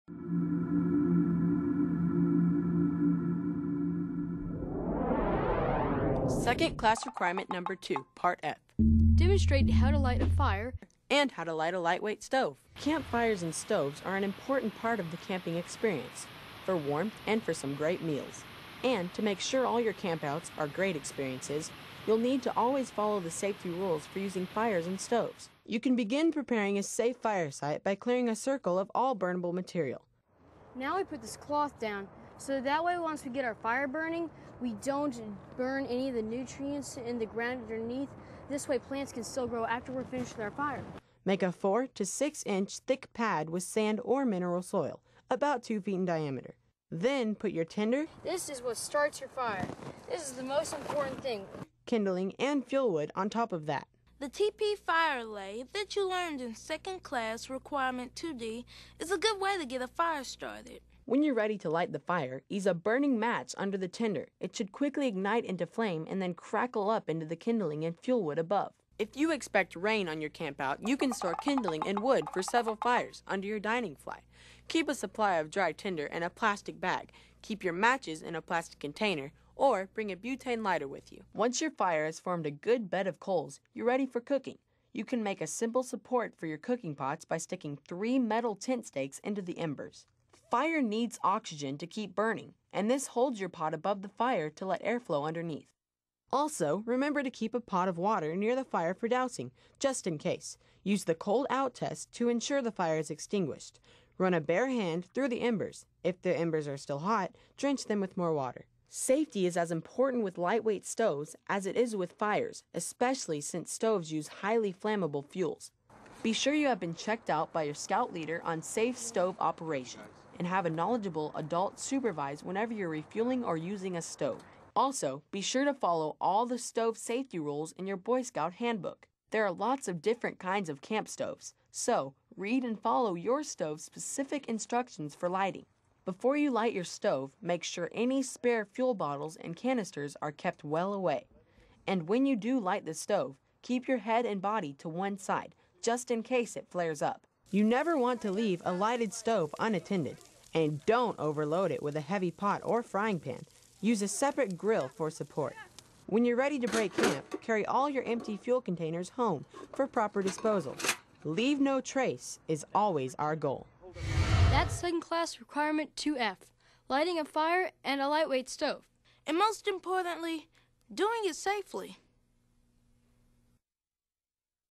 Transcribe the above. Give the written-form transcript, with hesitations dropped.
Second class requirement number 2, Part F. Demonstrate how to light a fire and how to light a lightweight stove. Campfires and stoves are an important part of the camping experience, for warmth and for some great meals. And to make sure all your campouts are great experiences, you'll need to always follow the safety rules for using fires and stoves. You can begin preparing a safe fire site by clearing a circle of all burnable material. Now we put this cloth down, so that way once we get our fire burning, we don't burn any of the nutrients in the ground underneath. This way plants can still grow after we're finished with our fire. Make a 4 to 6 inch thick pad with sand or mineral soil, about 2 feet in diameter. Then put your tinder, this is what starts your fire. This is the most important thing. Kindling, and fuel wood on top of that. The TP fire lay that you learned in second class requirement 2D is a good way to get a fire started. When you're ready to light the fire, ease a burning match under the tinder. It should quickly ignite into flame and then crackle up into the kindling and fuel wood above. If you expect rain on your campout, you can store kindling and wood for several fires under your dining fly. Keep a supply of dry tinder in a plastic bag. Keep your matches in a plastic container, or bring a butane lighter with you. Once your fire has formed a good bed of coals, you're ready for cooking. You can make a simple support for your cooking pots by sticking 3 metal tent stakes into the embers. Fire needs oxygen to keep burning, and this holds your pot above the fire to let air flow underneath. Also, remember to keep a pot of water near the fire for dousing, just in case. Use the cold out test to ensure the fire is extinguished. Run a bare hand through the embers. If the embers are still hot, drench them with more water. Safety is as important with lightweight stoves as it is with fires, especially since stoves use highly flammable fuels. Be sure you have been checked out by your scout leader on safe stove operation, and have a knowledgeable adult supervise whenever you're refueling or using a stove. Also, be sure to follow all the stove safety rules in your Boy Scout handbook. There are lots of different kinds of camp stoves, so read and follow your stove's specific instructions for lighting. Before you light your stove, make sure any spare fuel bottles and canisters are kept well away. And when you do light the stove, keep your head and body to one side, just in case it flares up. You never want to leave a lighted stove unattended, and don't overload it with a heavy pot or frying pan. Use a separate grill for support. When you're ready to break camp, carry all your empty fuel containers home for proper disposal. Leave no trace is always our goal. That's second class requirement 2F, lighting a fire and a lightweight stove. And most importantly, doing it safely.